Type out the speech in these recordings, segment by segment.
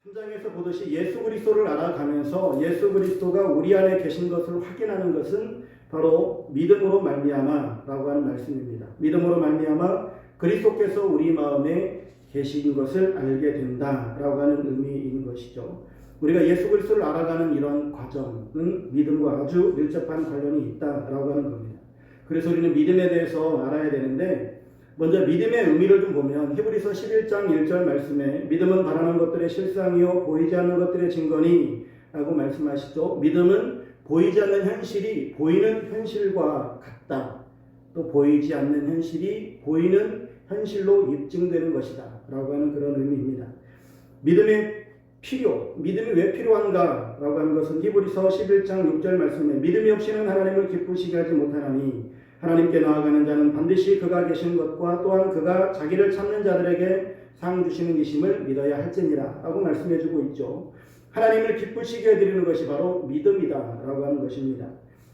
현장에서 보듯이 예수 그리스도를 알아가면서 예수 그리스도가 우리 안에 계신 것을 확인하는 것은 바로 믿음으로 말미암아라고 하는 말씀입니다. 믿음으로 말미암아 그리스도께서 우리 마음에 계신 것을 알게 된다라고 하는 의미인 것이죠. 우리가 예수 그리스도를 알아가는 이런 과정은 믿음과 아주 밀접한 관련이 있다라고 하는 겁니다. 그래서 우리는 믿음에 대해서 알아야 되는데, 먼저 믿음의 의미를 좀 보면 히브리서 11장 1절 말씀에 믿음은 바라는 것들의 실상이요 보이지 않는 것들의 증거니 라고 말씀하시죠. 믿음은 보이지 않는 현실이 보이는 현실과 같다. 또 보이지 않는 현실이 보이는 현실로 입증되는 것이다 라고 하는 그런 의미입니다. 믿음의 필요, 믿음이 왜 필요한가 라고 하는 것은 히브리서 11장 6절 말씀에 믿음이 없이는 하나님을 기쁘시게 하지 못하나니 하나님께 나아가는 자는 반드시 그가 계신 것과 또한 그가 자기를 찾는 자들에게 상 주시는 이심을 믿어야 할지니라 라고 말씀해 주고 있죠. 하나님을 기쁘시게 해드리는 것이 바로 믿음이다 라고 하는 것입니다.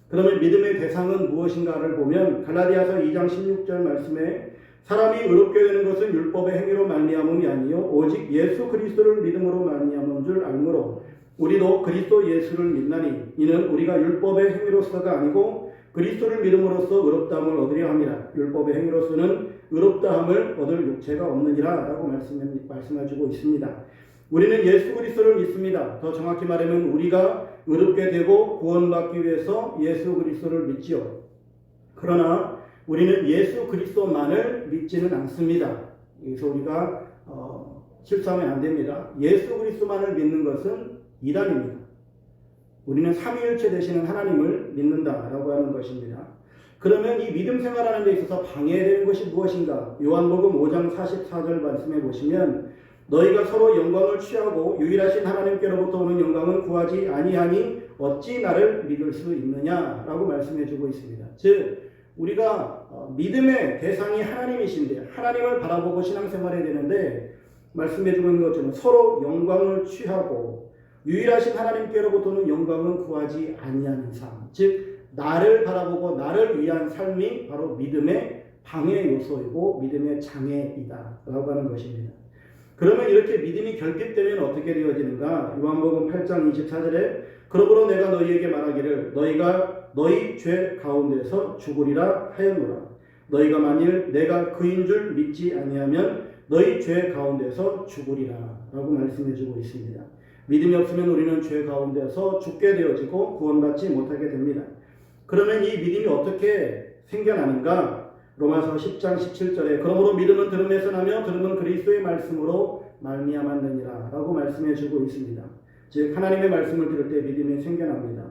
그러면 믿음의 대상은 무엇인가를 보면 갈라디아서 2장 16절 말씀에 사람이 의롭게 되는 것은 율법의 행위로 말미암음이 아니요 오직 예수 그리스도를 믿음으로 말미암은 줄 알므로 우리도 그리스도 예수를 믿나니 이는 우리가 율법의 행위로서가 아니고 그리스도를 믿음으로써 의롭다함을 얻으려 함이라. 율법의 행위로서는 의롭다함을 얻을 육체가 없느니라 라고 말씀해주고 있습니다. 우리는 예수 그리스도를 믿습니다. 더 정확히 말하면 우리가 의롭게 되고 구원받기 위해서 예수 그리스도를 믿지요. 그러나 우리는 예수 그리스도만을 믿지는 않습니다. 그래서 우리가 실수하면 안 됩니다. 예수 그리스도만을 믿는 것은 이단입니다. 우리는 삼위일체 되시는 하나님을 믿는다라고 하는 것입니다. 그러면 이 믿음 생활하는 데 있어서 방해되는 것이 무엇인가? 요한복음 5장 44절 말씀해 보시면 너희가 서로 영광을 취하고 유일하신 하나님께로부터 오는 영광은 구하지 아니하니 어찌 나를 믿을 수 있느냐라고 말씀해 주고 있습니다. 즉 우리가 믿음의 대상이 하나님이신데 하나님을 바라보고 신앙생활해야 되는데 말씀해 주고 있는 것처럼 서로 영광을 취하고 유일하신 하나님께로부터는 영광은 구하지 아니하는 삶, 즉 나를 바라보고 나를 위한 삶이 바로 믿음의 방해 요소이고 믿음의 장애이다 라고 하는 것입니다. 그러면 이렇게 믿음이 결핍되면 어떻게 되어지는가? 요한복음 8장 24절에 그러므로 내가 너희에게 말하기를 너희가 너희 죄 가운데서 죽으리라 하였노라. 너희가 만일 내가 그인 줄 믿지 아니하면 너희 죄 가운데서 죽으리라 라고 말씀해 주고 있습니다. 믿음이 없으면 우리는 죄 가운데서 죽게 되어지고 구원받지 못하게 됩니다. 그러면 이 믿음이 어떻게 생겨나는가? 로마서 10장 17절에 그러므로 믿음은 들음에서 나며 들음은 그리스도의 말씀으로 말미암았느니라 라고 말씀해 주고 있습니다. 즉 하나님의 말씀을 들을 때 믿음이 생겨납니다.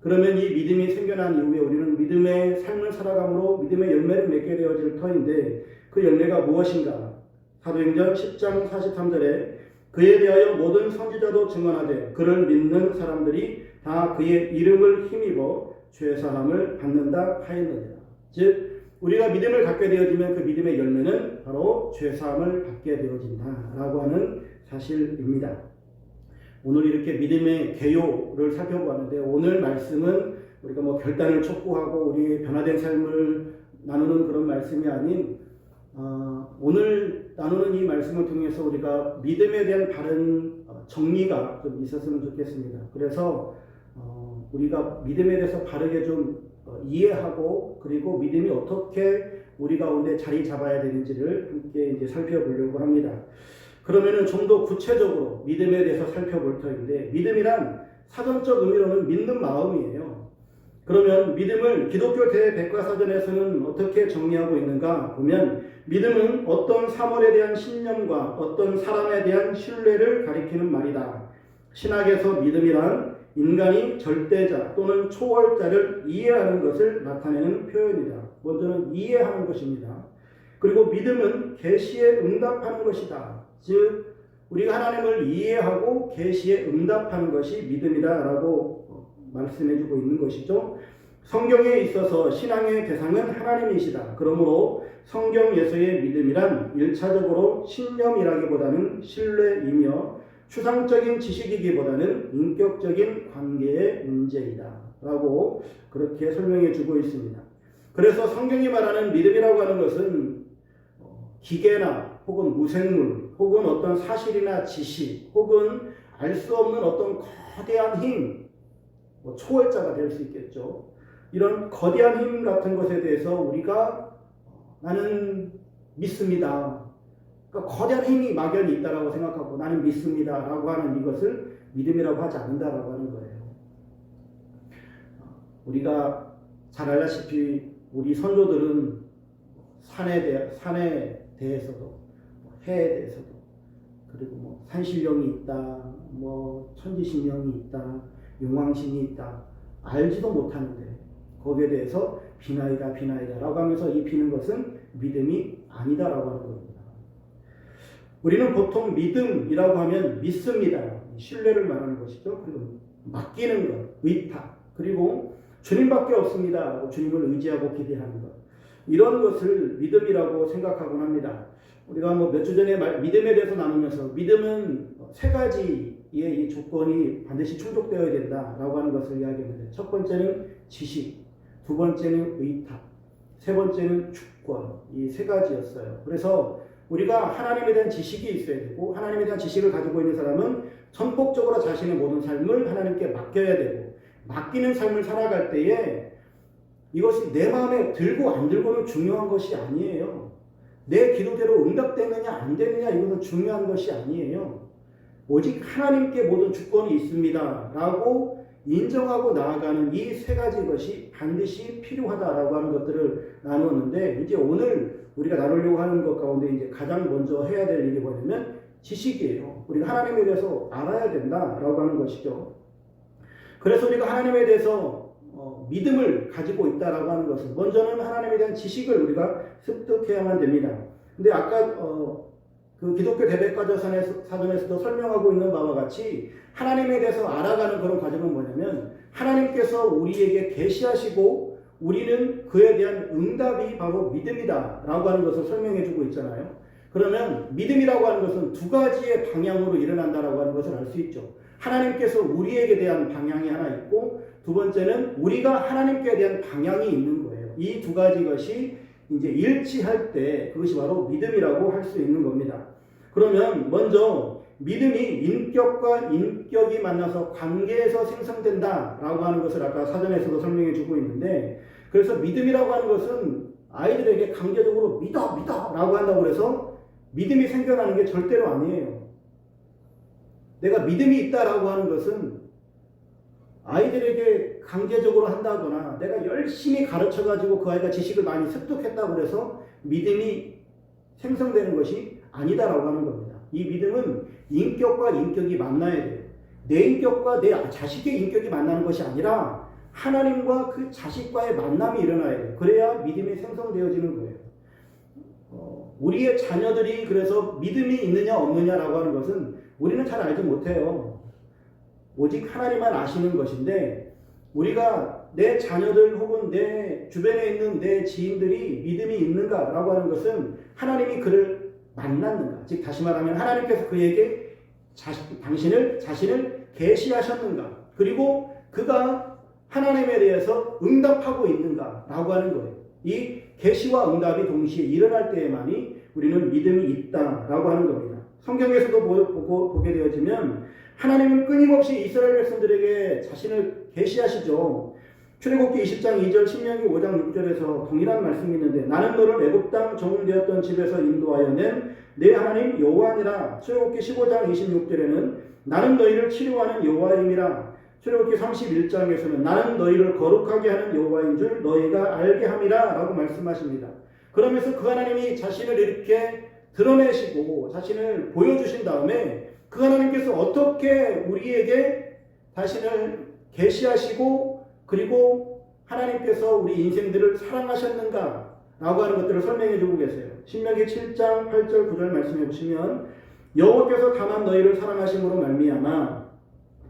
그러면 이 믿음이 생겨난 이후에 우리는 믿음의 삶을 살아감으로 믿음의 열매를 맺게 되어질 터인데 그 열매가 무엇인가? 사도행전 10장 43절에 그에 대하여 모든 선지자도 증언하되 그를 믿는 사람들이 다 그의 이름을 힘입어 죄사함을 받는다 하였느니라. 즉 우리가 믿음을 갖게 되어지면 그 믿음의 열매는 바로 죄사함을 받게 되어진다라고 하는 사실입니다. 오늘 이렇게 믿음의 개요를 살펴보았는데 오늘 말씀은 우리가 결단을 촉구하고 우리의 변화된 삶을 나누는 그런 말씀이 아닌 오늘 나누는 이 말씀을 통해서 우리가 믿음에 대한 바른 정리가 좀 있었으면 좋겠습니다. 그래서 우리가 믿음에 대해서 바르게 좀 이해하고 그리고 믿음이 어떻게 우리 가운데 자리 잡아야 되는지를 함께 이제 살펴보려고 합니다. 그러면은 좀 더 구체적으로 믿음에 대해서 살펴볼 터인데 믿음이란 사전적 의미로는 믿는 마음이에요. 그러면 믿음을 기독교 대백과사전에서는 어떻게 정리하고 있는가 보면 믿음은 어떤 사물에 대한 신념과 어떤 사람에 대한 신뢰를 가리키는 말이다. 신학에서 믿음이란 인간이 절대자 또는 초월자를 이해하는 것을 나타내는 표현이다. 먼저는 이해하는 것입니다. 그리고 믿음은 계시에 응답하는 것이다. 즉 우리가 하나님을 이해하고 계시에 응답하는 것이 믿음이다라고 말씀해주고 있는 것이죠. 성경에 있어서 신앙의 대상은 하나님이시다. 그러므로 성경에서의 믿음이란 1차적으로 신념이라기보다는 신뢰이며 추상적인 지식이기보다는 인격적인 관계의 문제이다 라고 그렇게 설명해 주고 있습니다. 그래서 성경이 말하는 믿음이라고 하는 것은 기계나 혹은 무생물, 혹은 어떤 사실이나 지식, 혹은 알 수 없는 어떤 거대한 힘, 초월자가 될 수 있겠죠. 이런 거대한 힘 같은 것에 대해서 우리가 나는 믿습니다. 그러니까 거대한 힘이 막연히 있다라고 생각하고 나는 믿습니다라고 하는 이것을 믿음이라고 하지 않는다라고 하는 거예요. 우리가 잘 알다시피 우리 선조들은 산에 대해서도 해에 대해서도 그리고 산신령이 있다, 천지신령이 있다, 용왕신이 있다 알지도 못하는데 거기에 대해서 비나이다라고 하면서 이 비는 것은 믿음이 아니다라고 하는 겁니다. 우리는 보통 믿음이라고 하면 믿습니다. 신뢰를 말하는 것이죠. 그리고 맡기는 것, 의탁, 그리고 주님밖에 없습니다. 주님을 의지하고 기대하는 것. 이런 것을 믿음이라고 생각하곤 합니다. 우리가 몇 주 전에 믿음에 대해서 나누면서 믿음은 세 가지의 이 조건이 반드시 충족되어야 된다라고 하는 것을 이야기했는데 첫 번째는 지식, 두 번째는 의탁, 세 번째는 주권, 이 세 가지였어요. 그래서 우리가 하나님에 대한 지식이 있어야 되고 하나님에 대한 지식을 가지고 있는 사람은 전폭적으로 자신의 모든 삶을 하나님께 맡겨야 되고 맡기는 삶을 살아갈 때에 이것이 내 마음에 들고 안 들고는 중요한 것이 아니에요. 내 기도대로 응답되느냐 안 되느냐 이것은 중요한 것이 아니에요. 오직 하나님께 모든 주권이 있습니다 라고 인정하고 나아가는 이 세 가지 것이 반드시 필요하다라고 하는 것들을 나누었는데 이제 오늘 우리가 나누려고 하는 것 가운데 이제 가장 먼저 해야 될 일이 뭐냐면 지식이에요. 우리가 하나님에 대해서 알아야 된다라고 하는 것이죠. 그래서 우리가 하나님에 대해서 믿음을 가지고 있다라고 하는 것은 먼저는 하나님에 대한 지식을 우리가 습득해야만 됩니다. 근데 아까 그 기독교 대백과저 사전에서도 설명하고 있는 바와 같이 하나님에 대해서 알아가는 그런 과정은 뭐냐면 하나님께서 우리에게 계시하시고 우리는 그에 대한 응답이 바로 믿음이다 라고 하는 것을 설명해 주고 있잖아요. 그러면 믿음이라고 하는 것은 두 가지의 방향으로 일어난다라고 하는 것을 알 수 있죠. 하나님께서 우리에게 대한 방향이 하나 있고 두 번째는 우리가 하나님께 대한 방향이 있는 거예요. 이 두 가지 것이 이제 일치할 때 그것이 바로 믿음이라고 할 수 있는 겁니다. 그러면 먼저 믿음이 인격과 인격이 만나서 관계에서 생성된다라고 하는 것을 아까 사전에서도 설명해 주고 있는데 그래서 믿음이라고 하는 것은 아이들에게 강제적으로 믿어라고 한다고 해서 믿음이 생겨나는 게 절대로 아니에요. 내가 믿음이 있다라고 하는 것은 아이들에게 강제적으로 한다거나 내가 열심히 가르쳐가지고 그 아이가 지식을 많이 습득했다고 해서 믿음이 생성되는 것이 아니다라고 하는 겁니다. 이 믿음은 인격과 인격이 만나야 돼요. 내 인격과 내 자식의 인격이 만나는 것이 아니라 하나님과 그 자식과의 만남이 일어나야 돼요. 그래야 믿음이 생성되어지는 거예요. 우리의 자녀들이 그래서 믿음이 있느냐 없느냐라고 하는 것은 우리는 잘 알지 못해요. 오직 하나님만 아시는 것인데 우리가 내 자녀들 혹은 내 주변에 있는 내 지인들이 믿음이 있는가라고 하는 것은 하나님이 그를 만났는가, 즉 다시 말하면 하나님께서 그에게 자신을 계시하셨는가, 그리고 그가 하나님에 대해서 응답하고 있는가라고 하는 거예요. 이 계시와 응답이 동시에 일어날 때에만이 우리는 믿음이 있다라고 하는 겁니다. 성경에서도 보게 되어지면 하나님은 끊임없이 이스라엘 백성들에게 자신을 계시하시죠. 출애굽기 20장 2절, 신명기 5장 6절에서 동일한 말씀이 있는데 나는 너를 애굽 땅 종되었던 집에서 인도하여 낸 내 하나님 여호와니라. 출애굽기 15장 26절에는 나는 너희를 치료하는 여호와임이라. 출애굽기 31장에서는 나는 너희를 거룩하게 하는 여호와인 줄 너희가 알게 함이라 라고 말씀하십니다. 그러면서 그 하나님이 자신을 이렇게 드러내시고 자신을 보여주신 다음에 그 하나님께서 어떻게 우리에게 자신을 계시하시고 그리고 하나님께서 우리 인생들을 사랑하셨는가 라고 하는 것들을 설명해 주고 계세요. 신명기 7장 8절 9절 말씀해 보시면 여호와께서 다만 너희를 사랑하심으로 말미암아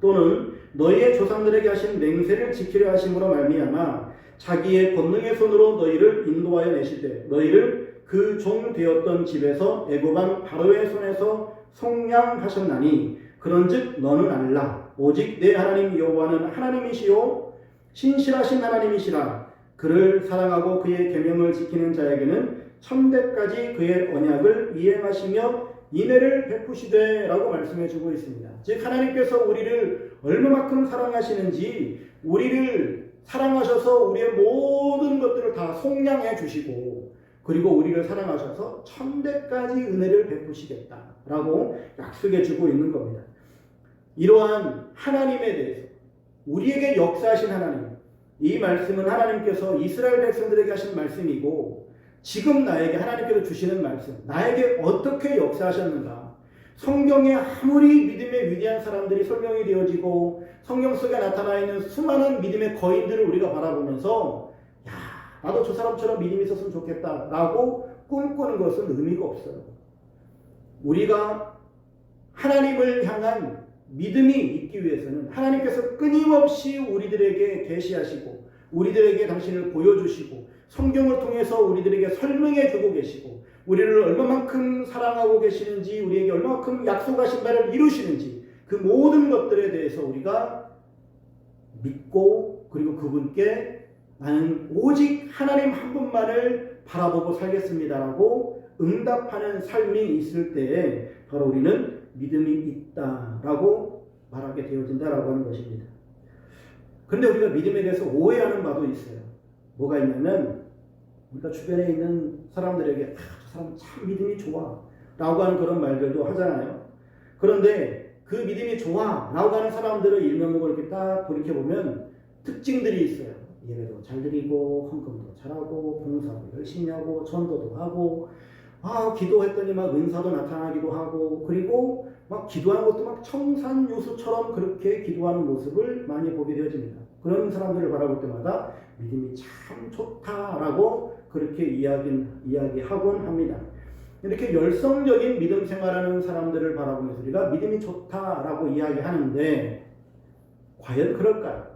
또는 너희의 조상들에게 하신 맹세를 지키려 하심으로 말미암아 자기의 권능의 손으로 너희를 인도하여 내시되 너희를 그 종 되었던 집에서 애굽 왕 바로의 손에서 속량하셨나니 그런즉 너는 알라 오직 내 하나님 여호와는 하나님이시요 신실하신 하나님이시라. 그를 사랑하고 그의 계명을 지키는 자에게는 천대까지 그의 언약을 이행하시며 인애를 베푸시되라고 말씀해주고 있습니다. 즉 하나님께서 우리를 얼마만큼 사랑하시는지 우리를 사랑하셔서 우리의 모든 것들을 다 속량해 주시고 그리고 우리를 사랑하셔서 천대까지 은혜를 베푸시겠다라고 약속해 주고 있는 겁니다. 이러한 하나님에 대해서 우리에게 역사하신 하나님, 이 말씀은 하나님께서 이스라엘 백성들에게 하신 말씀이고 지금 나에게 하나님께서 주시는 말씀, 나에게 어떻게 역사하셨는가. 성경에 아무리 믿음의 위대한 사람들이 설명이 되어지고 성경 속에 나타나 있는 수많은 믿음의 거인들을 우리가 바라보면서 야, 나도 저 사람처럼 믿음이 있었으면 좋겠다라고 꿈꾸는 것은 의미가 없어요. 우리가 하나님을 향한 믿음이 있기 위해서는 하나님께서 끊임없이 우리들에게 계시하시고 우리들에게 당신을 보여주시고 성경을 통해서 우리들에게 설명해 주고 계시고 우리를 얼마만큼 사랑하고 계시는지 우리에게 얼마만큼 약속하신 바를 이루시는지 그 모든 것들에 대해서 우리가 믿고 그리고 그분께 나는 오직 하나님 한 분만을 바라보고 살겠습니다라고 응답하는 삶이 있을 때에 바로 우리는 믿음이 있다라고 말하게 되어진다라고 하는 것입니다. 그런데 우리가 믿음에 대해서 오해하는 바도 있어요. 뭐가 있냐면 우리가 주변에 있는 사람들에게 저 사람 참 믿음이 좋아 라고 하는 그런 말들도 하잖아요. 그런데 그 믿음이 좋아 라고 하는 사람들을 일면목을 이렇게 딱 돌이켜보면 특징들이 있어요. 예배도 잘 드리고 헌금도 잘하고 봉사도 열심히 하고 전도도 하고 기도했더니 막 은사도 나타나기도 하고 그리고 막 기도하는 것도 막 청산유수처럼 그렇게 기도하는 모습을 많이 보게 되어집니다. 그런 사람들을 바라볼 때마다 믿음이 참 좋다라고 그렇게 이야기하곤 합니다. 이렇게 열성적인 믿음 생활하는 사람들을 바라보면서 우리가 믿음이 좋다라고 이야기하는데 과연 그럴까요?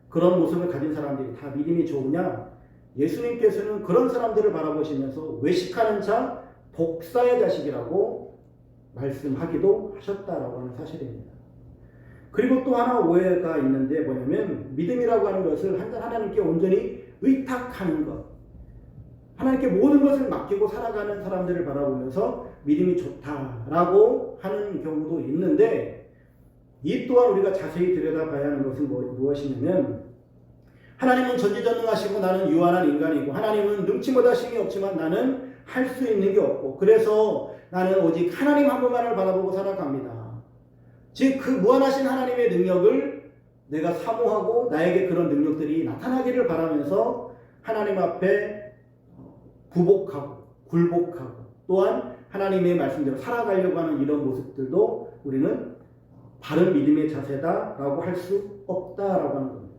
그런 모습을 가진 사람들이 다 믿음이 좋으냐? 예수님께서는 그런 사람들을 바라보시면서 외식하는 자 독사의 자식이라고 말씀하기도 하셨다라고 하는 사실입니다. 그리고 또 하나 오해가 있는데 뭐냐면 믿음이라고 하는 것을 하나님께 온전히 의탁하는 것, 하나님께 모든 것을 맡기고 살아가는 사람들을 바라보면서 믿음이 좋다라고 하는 경우도 있는데 이 또한 우리가 자세히 들여다봐야 하는 것은 무엇이냐면 하나님은 전지전능하시고 나는 유한한 인간이고 하나님은 능치 못하심이 없지만 나는 할 수 있는 게 없고 그래서 나는 오직 하나님 한 분만을 바라보고 살아갑니다. 즉 그 무한하신 하나님의 능력을 내가 사모하고 나에게 그런 능력들이 나타나기를 바라면서 하나님 앞에 부복하고 굴복하고 또한 하나님의 말씀대로 살아가려고 하는 이런 모습들도 우리는 바른 믿음의 자세다라고 할 수 없다라고 하는 겁니다.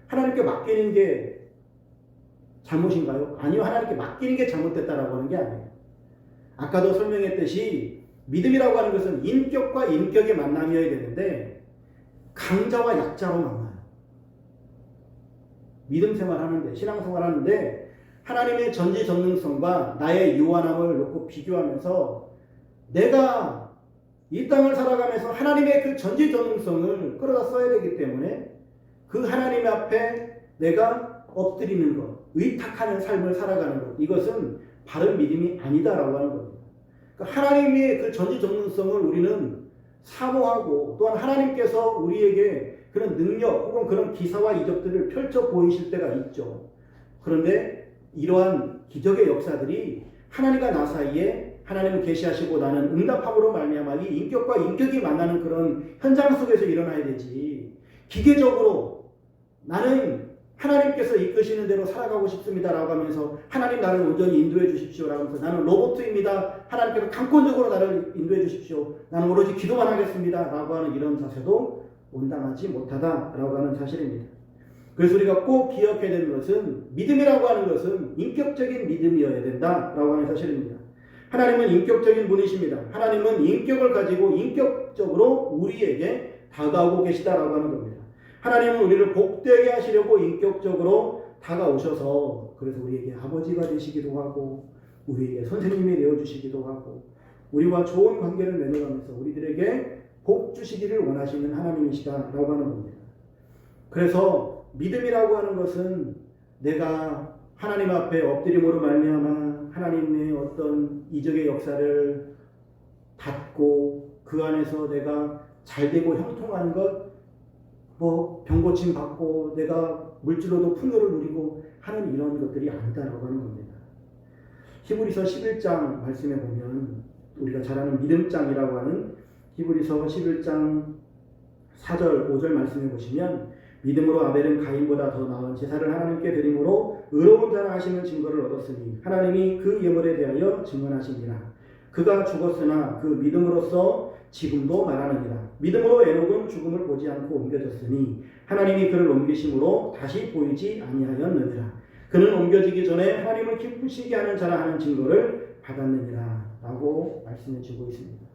하나님께 맡기는 게 잘못인가요? 아니요. 하나님께 맡기는 게 잘못됐다라고 하는 게 아니에요. 아까도 설명했듯이 믿음이라고 하는 것은 인격과 인격의 만남이어야 되는데 강자와 약자로 만나요. 믿음 생활하는데 신앙생활하는데 하나님의 전지전능성과 나의 유한함을 놓고 비교하면서 내가 이 땅을 살아가면서 하나님의 그 전지전능성을 끌어다 써야 되기 때문에 그 하나님 앞에 내가 엎드리는 것, 의탁하는 삶을 살아가는 것, 이것은 바른 믿음이 아니다라고 하는 겁니다. 그러니까 하나님의 그 전지전능성을 우리는 사모하고 또한 하나님께서 우리에게 그런 능력 혹은 그런 기사와 이적들을 펼쳐 보이실 때가 있죠. 그런데 이러한 기적의 역사들이 하나님과 나 사이에 하나님을 계시하시고 나는 응답함으로 말미암아 이 인격과 인격이 만나는 그런 현장 속에서 일어나야 되지. 기계적으로 나는 하나님께서 이끄시는 대로 살아가고 싶습니다라고 하면서 하나님 나를 온전히 인도해 주십시오라고 하면서 나는 로봇입니다. 하나님께서 강권적으로 나를 인도해 주십시오. 나는 오로지 기도만 하겠습니다라고 하는 이런 자세도 온당하지 못하다라고 하는 사실입니다. 그래서 우리가 꼭 기억해야 되는 것은 믿음이라고 하는 것은 인격적인 믿음이어야 된다라고 하는 사실입니다. 하나님은 인격적인 분이십니다. 하나님은 인격을 가지고 인격적으로 우리에게 다가오고 계시다라고 하는 겁니다. 하나님은 우리를 복되게 하시려고 인격적으로 다가오셔서 그래서 우리에게 아버지가 되시기도 하고 우리에게 선생님이 되어주시기도 하고 우리와 좋은 관계를 맺어가면서 우리들에게 복 주시기를 원하시는 하나님이시다라고 하는 겁니다. 그래서 믿음이라고 하는 것은 내가 하나님 앞에 엎드림으로 말미암아 하나님의 어떤 이적의 역사를 받고 그 안에서 내가 잘되고 형통한 것, 뭐 병고침 받고 내가 물질로도 풍요를 누리고 하는 이런 것들이 아니다라고 하는 겁니다. 히브리서 11장 말씀에 보면 우리가 잘 아는 믿음장이라고 하는 히브리서 11장 4절 5절 말씀해 보시면 믿음으로 아벨은 가인보다 더 나은 제사를 하나님께 드림으로 의로운 자라 하시는 증거를 얻었으니 하나님이 그 예물에 대하여 증언하시니라. 그가 죽었으나 그 믿음으로써 지금도 말하느니라. 믿음으로 에녹은 죽음을 보지 않고 옮겨졌으니 하나님이 그를 옮기심으로 다시 보이지 아니하였느니라. 그는 옮겨지기 전에 하나님을 기쁘시게 하는 자라 하는 증거를 받았느니라 라고 말씀해 주고 있습니다.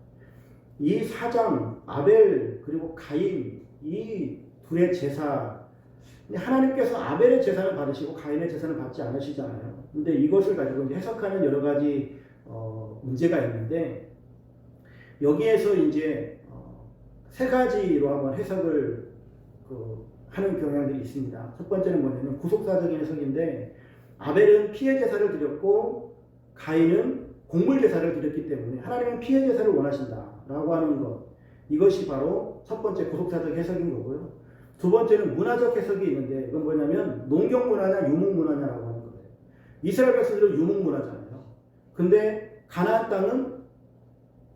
이 사장 아벨 그리고 가인 이 둘의 제사, 하나님께서 아벨의 제사를 받으시고 가인의 제사를 받지 않으시잖아요. 근데 이것을 가지고 이제 해석하는 여러 가지 문제가 있는데 여기에서 이제 세 가지로 한번 해석을 하는 경향들이 있습니다. 첫 번째는 뭐냐면 구속사적인 해석인데 아벨은 피해 제사를 드렸고 가인은 곡물 제사를 드렸기 때문에 하나님은 피해 제사를 원하신다라고 하는 것, 이것이 바로 첫 번째 구속사적 해석인 거고요. 두 번째는 문화적 해석이 있는데 이건 뭐냐면 농경 문화냐 유목 문화냐라고 하는 거예요. 이스라엘 백성들은 유목 문화잖아요. 근데 가나안 땅은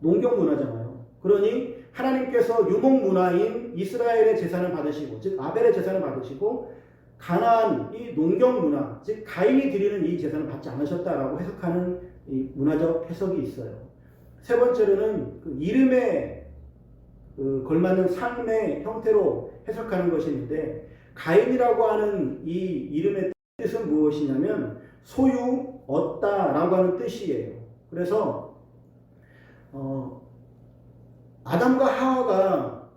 농경 문화잖아요. 그러니 하나님께서 유목 문화인 이스라엘의 재산을 받으시고, 즉 아벨의 재산을 받으시고 가나안 이 농경 문화, 즉 가인이 드리는 이 재산을 받지 않으셨다라고 해석하는 이 문화적 해석이 있어요. 세 번째로는 그 이름에 걸맞는 삶의 형태로 해석하는 것이 있는데 가인이라고 하는 이 이름의 뜻은 무엇이냐면 소유, 얻다라고 하는 뜻이에요. 그래서 아담과 하와가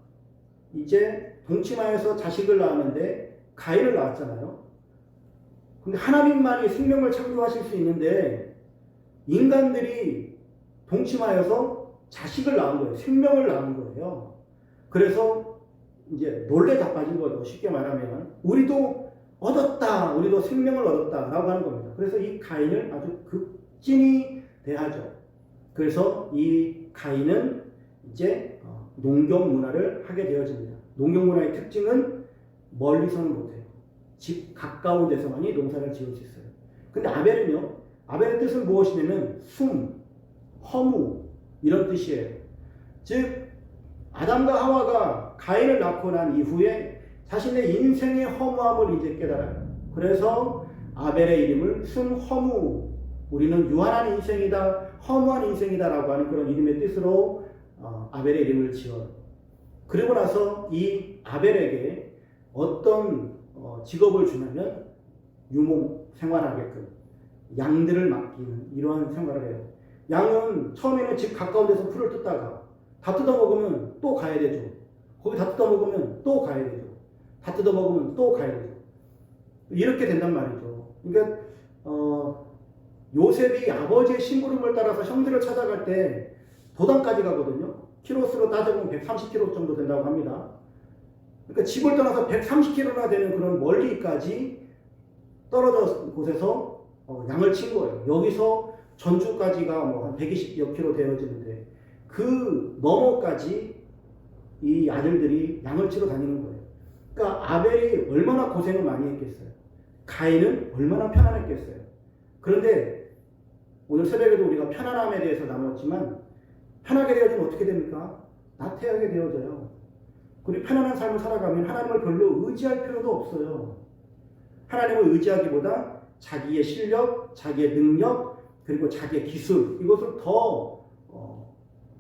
이제 동침하여서 자식을 낳았는데 가인을 낳았잖아요. 근데 하나님만이 생명을 창조하실 수 있는데 인간들이 동침하여서 자식을 낳은 거예요. 생명을 낳은 거예요. 그래서 이제 놀래 자빠진 거죠. 쉽게 말하면 우리도 얻었다, 우리도 생명을 얻었다라고 하는 겁니다. 그래서 이 가인을 아주 극진히 대하죠. 그래서 이 가인은 이제 농경 문화를 하게 되어집니다. 농경 문화의 특징은 멀리서는 못해요. 집 가까운 데서만이 농사를 지을 수 있어요. 근데 아벨은요, 아벨의 뜻은 무엇이냐면 숨, 허무 이런 뜻이에요. 즉 아담과 하와가 가인을 낳고 난 이후에 자신의 인생의 허무함을 이제 깨달아요. 그래서 아벨의 이름을 숨허무, 우리는 유한한 인생이다, 허무한 인생이다라고 하는 그런 이름의 뜻으로 아벨의 이름을 지어요. 그리고 나서 이 아벨에게 어떤 직업을 주냐면 유목 생활하게끔 양들을 맡기는 이러한 생활을 해요. 양은 처음에는 집 가까운 데서 풀을 뜯다가 다 뜯어먹으면 또 가야 되죠. 거기 다 뜯어먹으면 또 가야 되죠. 다 뜯어먹으면 또 가야 되죠. 이렇게 된단 말이죠. 그러니까 요셉이 아버지의 심부름을 따라서 형들을 찾아갈 때 도단까지 가거든요. 키로수로 따져보면 130km 정도 된다고 합니다. 그러니까 집을 떠나서 130km나 되는 그런 멀리까지 떨어져 곳에서 양을 친 거예요. 여기서 전주까지가 뭐 한 120여 킬로 되어지는데 그 너머까지 이 아들들이 양을 치러 다니는 거예요. 그러니까 아벨이 얼마나 고생을 많이 했겠어요. 가인은 얼마나 편안했겠어요. 그런데 오늘 새벽에도 우리가 편안함에 대해서 나눴지만 편하게 되어지면 어떻게 됩니까? 나태하게 되어져요. 그리고 편안한 삶을 살아가면 하나님을 별로 의지할 필요도 없어요. 하나님을 의지하기보다 자기의 실력, 자기의 능력, 그리고 자기의 기술 이것을 더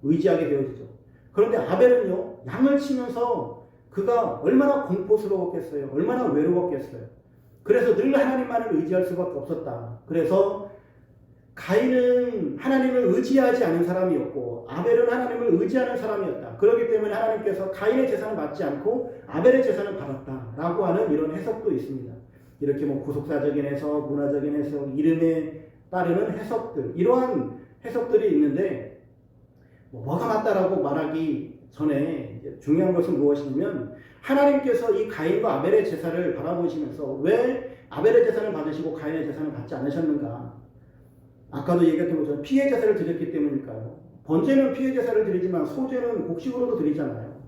의지하게 되어지죠. 그런데 아벨은요, 양을 치면서 그가 얼마나 공포스러웠겠어요. 얼마나 외로웠겠어요. 그래서 늘 하나님만을 의지할 수밖에 없었다. 그래서 가인은 하나님을 의지하지 않은 사람이었고 아벨은 하나님을 의지하는 사람이었다. 그렇기 때문에 하나님께서 가인의 재산을 받지 않고 아벨의 재산을 받았다라고 하는 이런 해석도 있습니다. 이렇게 뭐 구속사적인 해석, 문화적인 해석, 이름에 따르는 해석들, 이러한 해석들이 있는데 뭐가 맞다라고 말하기 전에 이제 중요한 것은 무엇이냐면 하나님께서 이 가인과 아벨의 제사를 바라보시면서 왜 아벨의 제사를 받으시고 가인의 제사를 받지 않으셨는가? 아까도 얘기했던 것처럼 피해 제사를 드렸기 때문일까요? 번제는 피해 제사를 드리지만 소제는 곡식으로도 드리잖아요.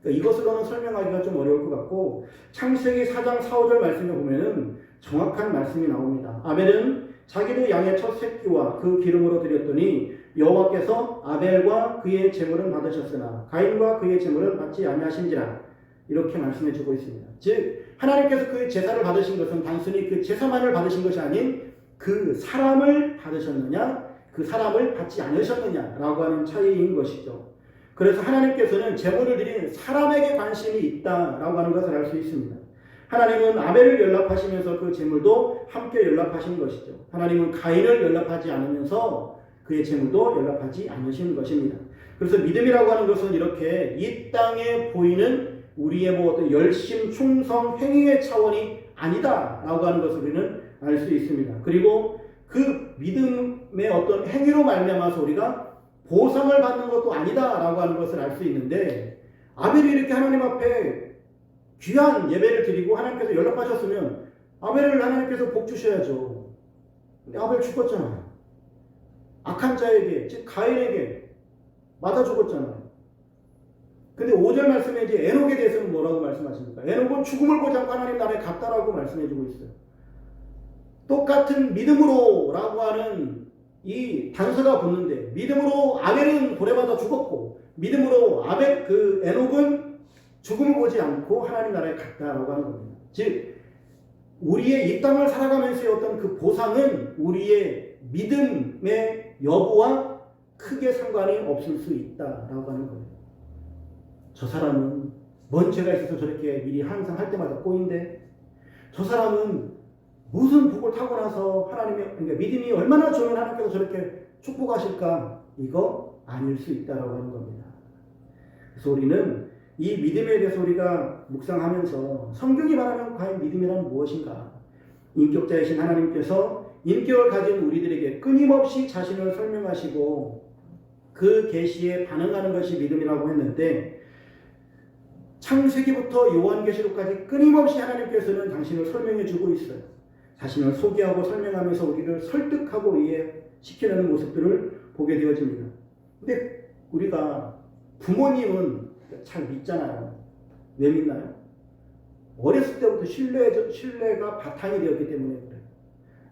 그러니까 이것으로는 설명하기가 좀 어려울 것 같고 창세기 4장 4, 5절 말씀에 보면은 정확한 말씀이 나옵니다. 아벨은 자기도 양의 첫 새끼와 그 기름으로 드렸더니 여호와께서 아벨과 그의 제물은 받으셨으나 가인과 그의 제물은 받지 아니하신지라 이렇게 말씀해 주고 있습니다. 즉 하나님께서 그 제사를 받으신 것은 단순히 그 제사만을 받으신 것이 아닌 그 사람을 받으셨느냐 그 사람을 받지 않으셨느냐라고 하는 차이인 것이죠. 그래서 하나님께서는 제물을 드린 사람에게 관심이 있다라고 하는 것을 알 수 있습니다. 하나님은 아벨을 연락하시면서 그 제물도 함께 연락하신 것이죠. 하나님은 가인을 연락하지 않으면서 그의 제물도 연락하지 않으신 것입니다. 그래서 믿음이라고 하는 것은 이렇게 이 땅에 보이는 우리의 뭐 어떤 열심, 충성, 행위의 차원이 아니다라고 하는 것을 우리는 알 수 있습니다. 그리고 그 믿음의 어떤 행위로 말미암아서 우리가 보상을 받는 것도 아니다라고 하는 것을 알 수 있는데 아벨이 이렇게 하나님 앞에 귀한 예배를 드리고 하나님께서 연락하셨으면 아벨을 하나님께서 복 주셔야죠. 근데 아벨 죽었잖아요. 악한 자에게 즉 가인에게 맞아 죽었잖아요. 근데 5절 말씀에 이제 에녹에 대해서는 뭐라고 말씀하십니까? 에녹은 죽음을 보지 않고 하나님 나라에 갔다라고 말씀해 주고 있어요. 똑같은 믿음으로라고 하는 이 단서가 붙는데 믿음으로 아벨은 고래받아 죽었고 믿음으로 에녹은 죽음을 보지 않고 하나님 나라에 갔다라고 하는 겁니다. 즉 우리의 이 땅을 살아가면서의 어떤 그 보상은 우리의 믿음의 여부와 크게 상관이 없을 수 있다라고 하는 겁니다. 저 사람은 뭔 죄가 있어서 저렇게 일이 항상 할 때마다 꼬인데 저 사람은 무슨 복을 타고 나서 하나님의 그러니까 믿음이 얼마나 좋으면 하나님께서 저렇게 축복하실까? 이거 아닐 수 있다라고 하는 겁니다. 그래서 우리는 이 믿음에 대해서 우리가 묵상하면서 성경이 말하는 과연 믿음이란 무엇인가? 인격자이신 하나님께서 인격을 가진 우리들에게 끊임없이 자신을 설명하시고 그 계시에 반응하는 것이 믿음이라고 했는데 창세기부터 요한계시록까지 끊임없이 하나님께서는 당신을 설명해 주고 있어요. 자신을 소개하고 설명하면서 우리를 설득하고 이해시키는 모습들을 보게 되어집니다. 근데 우리가 부모님은 잘 믿잖아요. 왜 믿나요? 어렸을 때부터 신뢰가 바탕이 되었기 때문에 그래요.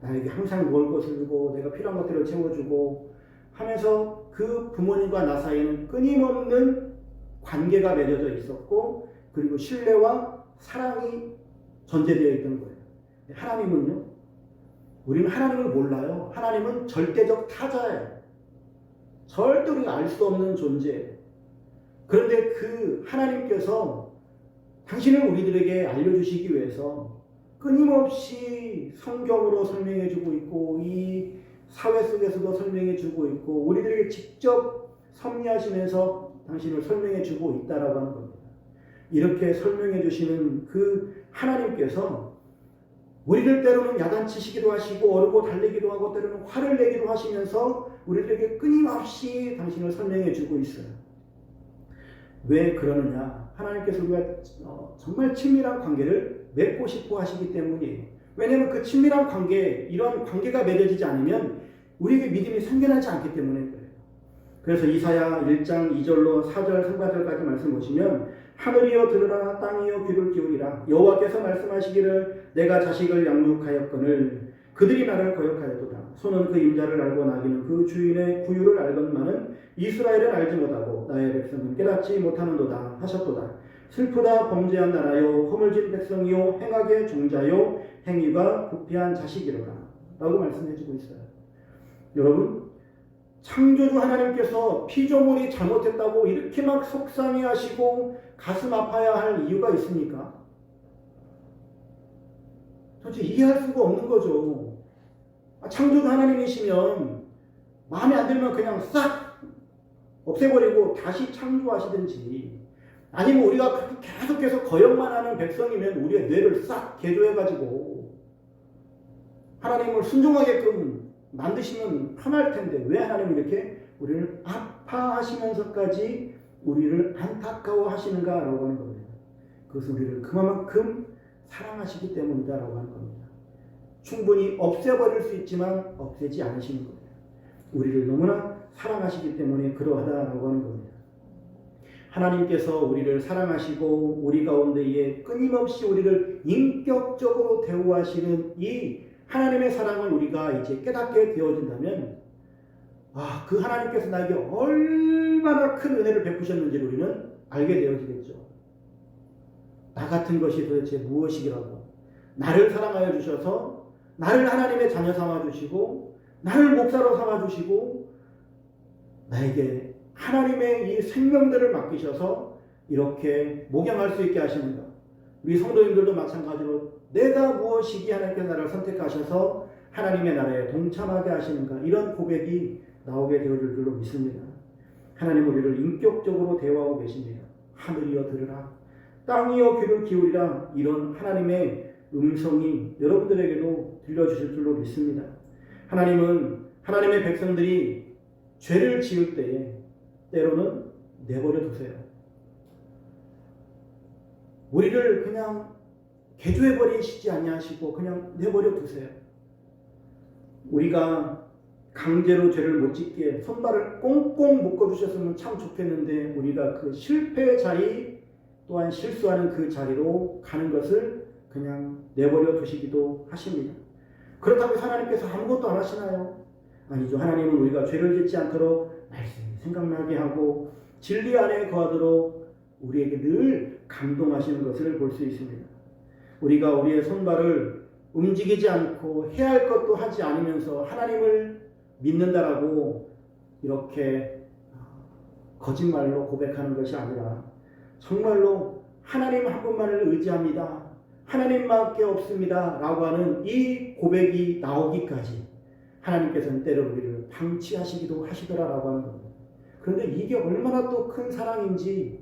나에게 항상 먹을 것을 주고 내가 필요한 것들을 채워주고 하면서 그 부모님과 나 사이에는 끊임없는 관계가 맺어져 있었고 그리고 신뢰와 사랑이 전제되어 있던 거예요. 하나님은요? 우리는 하나님을 몰라요. 하나님은 절대적 타자예요. 절대 우리가 알 수 없는 존재예요. 그런데 그 하나님께서 당신을 우리들에게 알려주시기 위해서 끊임없이 성경으로 설명해주고 있고 이 사회 속에서도 설명해주고 있고 우리들에게 직접 섭리하시면서 당신을 설명해주고 있다라고 하는 겁니다. 이렇게 설명해주시는 그 하나님께서 우리를 때로는 야단치시기도 하시고 어르고 달리기도 하고 때로는 화를 내기도 하시면서 우리들에게 끊임없이 당신을 설명해주고 있어요. 왜 그러느냐? 하나님께서 우리가 정말 친밀한 관계를 맺고 싶어 하시기 때문이에요. 왜냐하면 그 친밀한 관계, 이런 관계가 맺어지지 않으면 우리에게 믿음이 생겨나지 않기 때문에 그래요. 그래서 이사야 1장 2절로 4절 3절까지 말씀 보시면 하늘이여 들으라 땅이여 귀를 기울이라 여호와께서 말씀하시기를 내가 자식을 양육하였거늘 그들이 나를 거역하였도다. 소는 그 임자를 알고 나귀는 그 주인의 구유를 알건만은 이스라엘은 알지 못하고 나의 백성은 깨닫지 못하는도다 하셨도다. 슬프다 범죄한 나라요 허물진 백성이요 행악의 종자요 행위가 부패한 자식이로다 라고 말씀해주고 있어요. 여러분 창조주 하나님께서 피조물이 잘못했다고 이렇게 막 속상해하시고 가슴 아파야 할 이유가 있습니까? 도대체 이해할 수가 없는 거죠. 창조주 하나님이시면 마음에 안 들면 그냥 싹 없애버리고 다시 창조하시든지 아니면 우리가 계속해서 거역만 하는 백성이면 우리의 뇌를 싹 개조해가지고 하나님을 순종하게끔 만드시면 편할 텐데 왜 하나님이 이렇게 우리를 아파하시면서까지 우리를 안타까워 하시는가라고 하는 겁니다. 그것은 우리를 그만큼 사랑하시기 때문이다라고 하는 겁니다. 충분히 없애버릴 수 있지만 없애지 않으시는 거예요. 우리를 너무나 사랑하시기 때문에 그러하다라고 하는 겁니다. 하나님께서 우리를 사랑하시고 우리 가운데에 끊임없이 우리를 인격적으로 대우하시는 이 하나님의 사랑을 우리가 이제 깨닫게 되어진다면 그 하나님께서 나에게 얼마나 큰 은혜를 베푸셨는지를 우리는 알게 되어지겠죠. 나 같은 것이 도대체 무엇이기라고 나를 사랑하여 주셔서 나를 하나님의 자녀 삼아주시고 나를 목사로 삼아주시고 나에게 하나님의 이 생명들을 맡기셔서 이렇게 목양할 수 있게 하시는가. 우리 성도님들도 마찬가지로 내가 무엇이기에 하나님께서 나를 선택하셔서 하나님의 나라에 동참하게 하시는가. 이런 고백이 나오게 되어질 줄로 믿습니다. 하나님 우리를 인격적으로 대화하고 계십니다. 하늘이여 들으라, 땅이여 귀를 기울이라. 이런 하나님의 음성이 여러분들에게도 들려주실 줄로 믿습니다. 하나님은 하나님의 백성들이 죄를 지을 때에 때로는 내버려 두세요. 우리를 그냥 개조해 버리시지 아니하시고 그냥 내버려 두세요. 우리가 강제로 죄를 못 짓게 손발을 꽁꽁 묶어주셨으면 참 좋겠는데 우리가 그 실패의 자리 또한 실수하는 그 자리로 가는 것을 그냥 내버려 두시기도 하십니다. 그렇다고 하나님께서 아무것도 안 하시나요? 아니죠. 하나님은 우리가 죄를 짓지 않도록 말씀이 생각나게 하고 진리 안에 거하도록 우리에게 늘 감동하시는 것을 볼 수 있습니다. 우리가 우리의 손발을 움직이지 않고 해야 할 것도 하지 않으면서 하나님을 믿는다라고 이렇게 거짓말로 고백하는 것이 아니라 정말로 하나님 한 분만을 의지합니다. 하나님밖에 없습니다. 라고 하는 이 고백이 나오기까지 하나님께서는 때로 우리를 방치하시기도 하시더라라고 하는 겁니다. 그런데 이게 얼마나 또 큰 사랑인지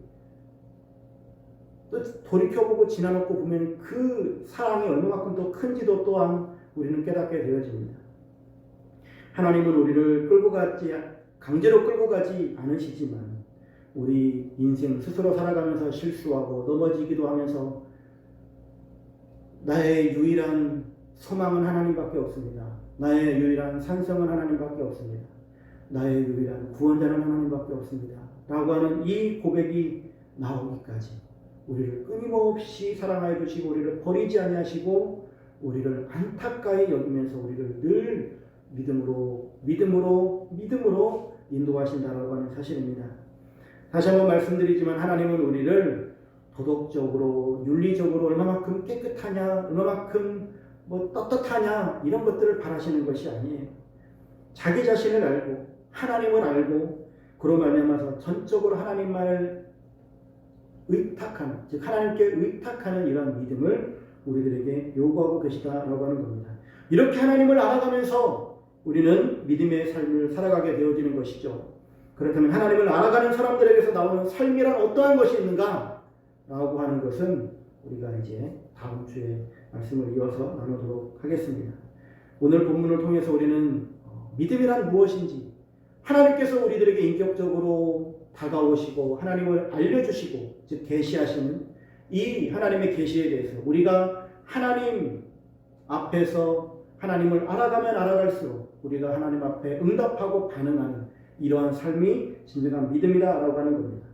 또 돌이켜보고 지나놓고 보면 그 사랑이 얼마만큼 더 큰지도 또한 우리는 깨닫게 되어집니다. 하나님은 우리를 강제로 끌고 가지 않으시지만 우리 인생 스스로 살아가면서 실수하고 넘어지기도 하면서 나의 유일한 소망은 하나님밖에 없습니다. 나의 유일한 산성은 하나님밖에 없습니다. 나의 유일한 구원자는 하나님밖에 없습니다. 라고 하는 이 고백이 나오기까지 우리를 끊임없이 사랑하여 주시고 우리를 버리지 아니하시고 우리를 안타까이 여기면서 우리를 늘 믿음으로 인도하신다라고 하는 사실입니다. 다시 한번 말씀드리지만 하나님은 우리를 도덕적으로 윤리적으로 얼마만큼 깨끗하냐 얼마만큼 떳떳하냐 이런 것들을 바라시는 것이 아니에요. 자기 자신을 알고 하나님을 알고 그로 말미암아서 전적으로 하나님만을 의탁하는 즉 하나님께 의탁하는 이러한 믿음을 우리들에게 요구하고 계시다라고 하는 겁니다. 이렇게 하나님을 알아가면서 우리는 믿음의 삶을 살아가게 되어지는 것이죠. 그렇다면 하나님을 알아가는 사람들에게서 나오는 삶이란 어떠한 것이 있는가? 라고 하는 것은 우리가 이제 다음 주에 말씀을 이어서 나누도록 하겠습니다. 오늘 본문을 통해서 우리는 믿음이란 무엇인지 하나님께서 우리들에게 인격적으로 다가오시고 하나님을 알려주시고 즉 계시하시는 이 하나님의 계시에 대해서 우리가 하나님 앞에서 하나님을 알아가면 알아갈수록 우리가 하나님 앞에 응답하고 반응하는 이러한 삶이 진정한 믿음이다라고 하는 겁니다.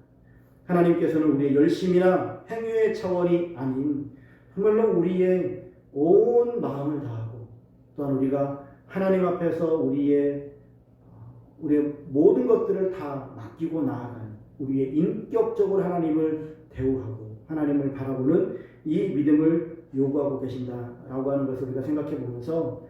하나님께서는 우리의 열심이나 행위의 차원이 아닌 정말로 우리의 온 마음을 다하고 또한 우리가 하나님 앞에서 우리의 모든 것들을 다 맡기고 나아가는 우리의 인격적으로 하나님을 대우하고 하나님을 바라보는 이 믿음을 요구하고 계신다라고 하는 것을 우리가 생각해 보면서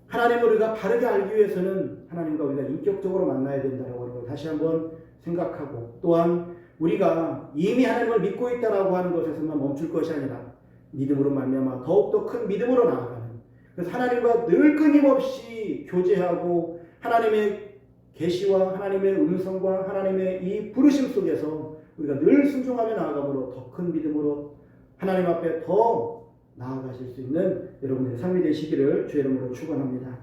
하나님을 우리가 바르게 알기 위해서는 하나님과 우리가 인격적으로 만나야 된다라고 하는 걸 다시 한번 생각하고 또한 우리가 이미 하나님을 믿고 있다라고 하는 것에서만 멈출 것이 아니라 믿음으로 말미암아 더욱더 큰 믿음으로 나아가는 그래서 하나님과 늘 끊임없이 교제하고 하나님의 계시와 하나님의 음성과 하나님의 이 부르심 속에서 우리가 늘 순종하며 나아감으로 더 큰 믿음으로 하나님 앞에 더 나아가실 수 있는 여러분의 삶이 되시기를 주의 이름으로 축원합니다.